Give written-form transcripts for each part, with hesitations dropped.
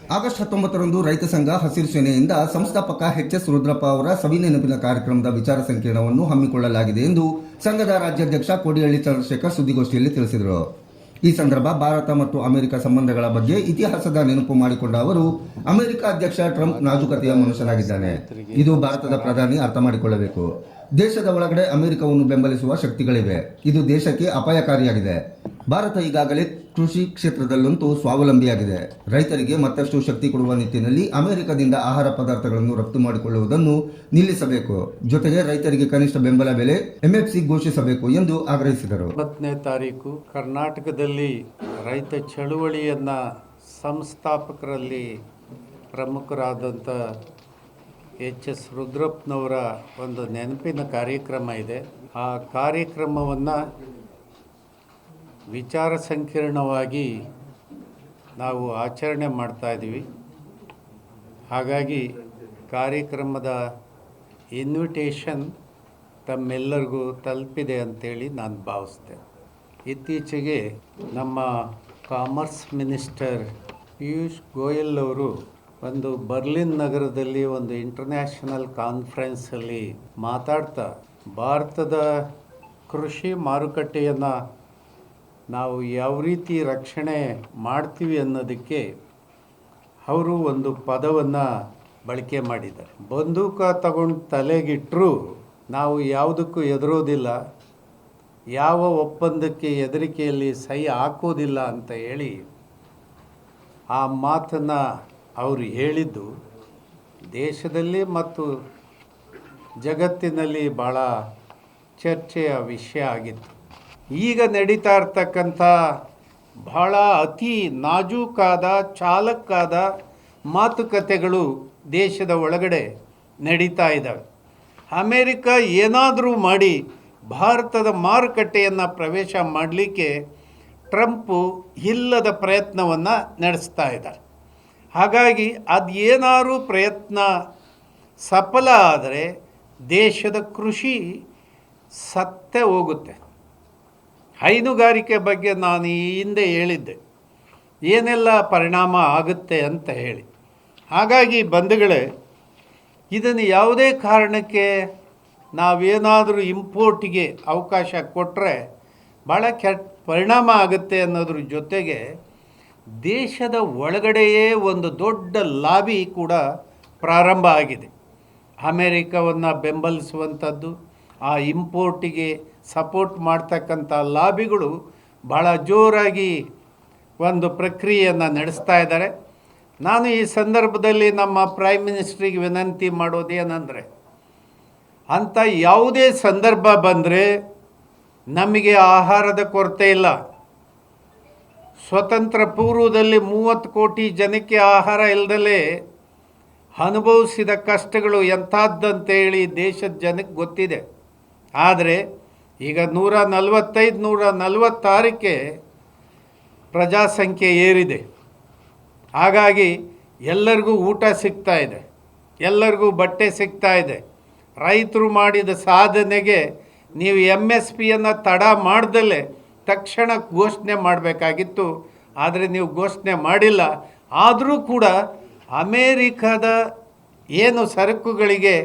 August 19ರಂದು ರೈತ ಸಂಘ ಹಸಿರು ಸೇನೆಯಿಂದ ಸಂಸ್ಥಾಪಕ ಎಚ್.ಎಸ್. ರುದ್ರಪ್ಪ ಅವರ ಸವಿನೆನಪಿನ ಕಾರ್ಯಕ್ರಮದ ವಿಚಾರ ಸಂಕಿರಣವನ್ನು ಹಮ್ಮಿಕೊಳ್ಳಲಾಗಿದೆ ಎಂದು ಸಂಘದ ರಾಜ್ಯಾಧ್ಯಕ್ಷ ಕೋಡಿಹಳ್ಳಿ ಚಂದ್ರಶೇಖರ್ ಸುದ್ದಿಗೋಷ್ಠಿಯಲ್ಲಿ ತಿಳಿಸಿದರು. ಈ ಸಂದರ್ಭ ಭಾರತ ಮತ್ತು ಅಮೆರಿಕ ಸಂಬಂಧಗಳ ಬಗ್ಗೆ ಇತಿಹಾಸದ ನೆನಪು ಮಾಡಿಕೊಂಡ ಅವರು, ಅಮೆರಿಕ ಅಧ್ಯಕ್ಷ ಟ್ರಂಪ್ ನಾಜೂಕತೆಯ ಮನುಷ್ಯನಾಗಿದ್ದಾನೆ. ಇದು ಭಾರತದ ಪ್ರಧಾನಿ ಅರ್ಥ ಮಾಡಿಕೊಳ್ಳಬೇಕು. ದೇಶದ ಒಳಗಡೆ ಅಮೆರಿಕವನ್ನು ಬೆಂಬಲಿಸುವ ಶಕ್ತಿಗಳಿವೆ. ಇದು ದೇಶಕ್ಕೆ ಅಪಾಯಕಾರಿಯಾಗಿದೆ. ಭಾರತ ಈಗಾಗಲೇ ಕೃಷಿ ಕ್ಷೇತ್ರದಲ್ಲಂತೂ ಸ್ವಾವಲಂಬಿಯಾಗಿದೆ. ರೈತರಿಗೆ ಮತ್ತಷ್ಟು ಶಕ್ತಿ ಕೊಡುವ ನಿಟ್ಟಿನಲ್ಲಿ ಅಮೆರಿಕದಿಂದ ಆಹಾರ ಪದಾರ್ಥಗಳನ್ನು ರಫ್ತು ಮಾಡಿಕೊಳ್ಳುವುದನ್ನು ನಿಲ್ಲಿಸಬೇಕು. ಜೊತೆಗೆ ರೈತರಿಗೆ ಕನಿಷ್ಠ ಬೆಂಬಲ ಬೆಲೆ ಎಂಎಫ್ಸಿ ಘೋಷಿಸಬೇಕು ಎಂದು ಆಗ್ರಹಿಸಿದರು. 9ನೇ ತಾರೀಕು ಕರ್ನಾಟಕದಲ್ಲಿ ರೈತ ಚಳುವಳಿಯನ್ನು ಸಂಸ್ಥಾಪಕರಲ್ಲಿ ಪ್ರಮುಖರಾದಂಥ ಎಚ್.ಎಸ್. ರುದ್ರಪ್ಪನವರ ಒಂದು ನೆನಪಿನ ಕಾರ್ಯಕ್ರಮ ಇದೆ. ಆ ಕಾರ್ಯಕ್ರಮವನ್ನು ವಿಚಾರ ಸಂಕಿರಣವಾಗಿ ನಾವು ಆಚರಣೆ ಮಾಡ್ತಾಯಿದ್ದೀವಿ. ಹಾಗಾಗಿ ಕಾರ್ಯಕ್ರಮದ ಇನ್ವಿಟೇಷನ್ ತಮ್ಮೆಲ್ಲರಿಗೂ ತಲುಪಿದೆ ಅಂತೇಳಿ ನಾನು ಭಾವಿಸ್ತೇನೆ. ಇತ್ತೀಚೆಗೆ ನಮ್ಮ ಕಾಮರ್ಸ್ ಮಿನಿಸ್ಟರ್ ಪಿಯೂಷ್ ಗೋಯಲ್ ಅವರು ಒಂದು ಬರ್ಲಿನ್ ನಗರದಲ್ಲಿ ಒಂದು ಇಂಟರ್ನ್ಯಾಷನಲ್ ಕಾನ್ಫರೆನ್ಸಲ್ಲಿ ಮಾತಾಡ್ತಾ ಭಾರತದ ಕೃಷಿ ಮಾರುಕಟ್ಟೆಯನ್ನು ನಾವು ಯಾವ ರೀತಿ ರಕ್ಷಣೆ ಮಾಡ್ತೀವಿ ಅನ್ನೋದಕ್ಕೆ ಅವರು ಒಂದು ಪದವನ್ನು ಬಳಕೆ ಮಾಡಿದ್ದಾರೆ. ಬಂದೂಕ ತಗೊಂಡು ತಲೆಗಿಟ್ಟರೂ ನಾವು ಯಾವುದಕ್ಕೂ ಹೆದರೋದಿಲ್ಲ, ಯಾವ ಒಪ್ಪಂದಕ್ಕೆ ಹೆದರಿಕೆಯಲ್ಲಿ ಸಹಿ ಹಾಕೋದಿಲ್ಲ ಅಂತ ಹೇಳಿ ಆ ಮಾತನ್ನು ಅವರು ಹೇಳಿದ್ದು ದೇಶದಲ್ಲಿ ಮತ್ತು ಜಗತ್ತಿನಲ್ಲಿ ಭಾಳ ಚರ್ಚೆಯ ವಿಷಯ ಆಗಿತ್ತು. ಈಗ ನಡೀತಾ ಇರ್ತಕ್ಕಂಥ ಬಹಳ ಅತಿ ನಾಜೂಕಾದ ಚಾಲಕ್ಕಾದ ಮಾತುಕತೆಗಳು ದೇಶದ ಒಳಗಡೆ ನಡೀತಾ ಇದ್ದಾವೆ. ಅಮೇರಿಕ ಏನಾದರೂ ಮಾಡಿ ಭಾರತದ ಮಾರುಕಟ್ಟೆಯನ್ನು ಪ್ರವೇಶ ಮಾಡಲಿಕ್ಕೆ ಟ್ರಂಪು ಇಲ್ಲದ ಪ್ರಯತ್ನವನ್ನು ನಡೆಸ್ತಾ ಇದ್ದಾರೆ. ಹಾಗಾಗಿ ಅದೇನಾದರೂ ಪ್ರಯತ್ನ ಸಫಲ ಆದರೆ ದೇಶದ ಕೃಷಿ ಸತ್ತೇ ಹೋಗುತ್ತೆ. ಹೈನುಗಾರಿಕೆ ಬಗ್ಗೆ ನಾನು ಈ ಹಿಂದೆ ಹೇಳಿದ್ದೆ ಏನೆಲ್ಲ ಪರಿಣಾಮ ಆಗುತ್ತೆ ಅಂತ ಹೇಳಿ. ಹಾಗಾಗಿ ಬಂಧುಗಳೇ, ಇದನ್ನು ಯಾವುದೇ ಕಾರಣಕ್ಕೆ ನಾವೇನಾದರೂ ಇಂಪೋರ್ಟಿಗೆ ಅವಕಾಶ ಕೊಟ್ಟರೆ ಭಾಳ ಕೆಟ್ಟ ಪರಿಣಾಮ ಆಗುತ್ತೆ ಅನ್ನೋದ್ರ ಜೊತೆಗೆ ದೇಶದ ಒಳಗಡೆಯೇ ಒಂದು ದೊಡ್ಡ ಲಾಬಿ ಕೂಡ ಪ್ರಾರಂಭ ಆಗಿದೆ. ಅಮೇರಿಕವನ್ನು ಬೆಂಬಲಿಸುವಂಥದ್ದು, ಆ ಇಂಪೋರ್ಟಿಗೆ ಸಪೋರ್ಟ್ ಮಾಡ್ತಕ್ಕಂಥ ಲಾಬಿಗಳು ಭಾಳ ಜೋರಾಗಿ ಒಂದು ಪ್ರಕ್ರಿಯೆಯನ್ನು ನಡೆಸ್ತಾ ಇದ್ದಾರೆ. ನಾನು ಈ ಸಂದರ್ಭದಲ್ಲಿ ನಮ್ಮ ಪ್ರೈಮ್ ಮಿನಿಸ್ಟ್ರಿಗೆ ವಿನಂತಿ ಮಾಡೋದೇನೆಂದರೆ, ಅಂಥ ಯಾವುದೇ ಸಂದರ್ಭ ಬಂದರೆ ನಮಗೆ ಆಹಾರದ ಕೊರತೆ ಇಲ್ಲ. ಸ್ವತಂತ್ರ ಪೂರ್ವದಲ್ಲಿ 30 ಕೋಟಿ ಜನಕ್ಕೆ ಆಹಾರ ಇಲ್ಲದಲೇ ಅನುಭವಿಸಿದ ಕಷ್ಟಗಳು ಎಂಥದ್ದಂತೇಳಿ ದೇಶದ ಜನಕ್ಕೆ ಗೊತ್ತಿದೆ. ಆದರೆ ಈಗ 145, 146ಕ್ಕೆ ಪ್ರಜಾಸಂಖ್ಯೆ ಏರಿದೆ. ಹಾಗಾಗಿ ಎಲ್ಲರಿಗೂ ಊಟ ಸಿಗ್ತಾ ಇದೆ, ಎಲ್ಲರಿಗೂ ಬಟ್ಟೆ ಸಿಗ್ತಾ ಇದೆ. ರೈತರು ಮಾಡಿದ ಸಾಧನೆಗೆ ನೀವು MSPಯನ್ನು ತಡ ಮಾಡ್ದಲೇ ತಕ್ಷಣ ಘೋಷಣೆ ಮಾಡಬೇಕಾಗಿತ್ತು. ಆದರೆ ನೀವು ಘೋಷಣೆ ಮಾಡಿಲ್ಲ. ಆದರೂ ಕೂಡ ಅಮೇರಿಕದ ಏನು ಸರಕುಗಳಿಗೆ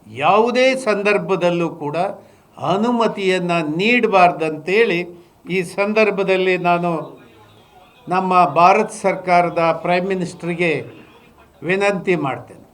ಯಾವುದೇ ಸಂದರ್ಭದಲ್ಲೂ ಕೂಡ ಅನುಮತಿಯನ್ನು ನೀಡಬಾರ್ದಂತೇಳಿ ಈ ಸಂದರ್ಭದಲ್ಲಿ ನಾನು ನಮ್ಮ ಭಾರತ ಸರ್ಕಾರದ ಪ್ರೈಮ್ ಮಿನಿಸ್ಟ್ರಿಗೆ ವಿನಂತಿ ಮಾಡ್ತೇನೆ.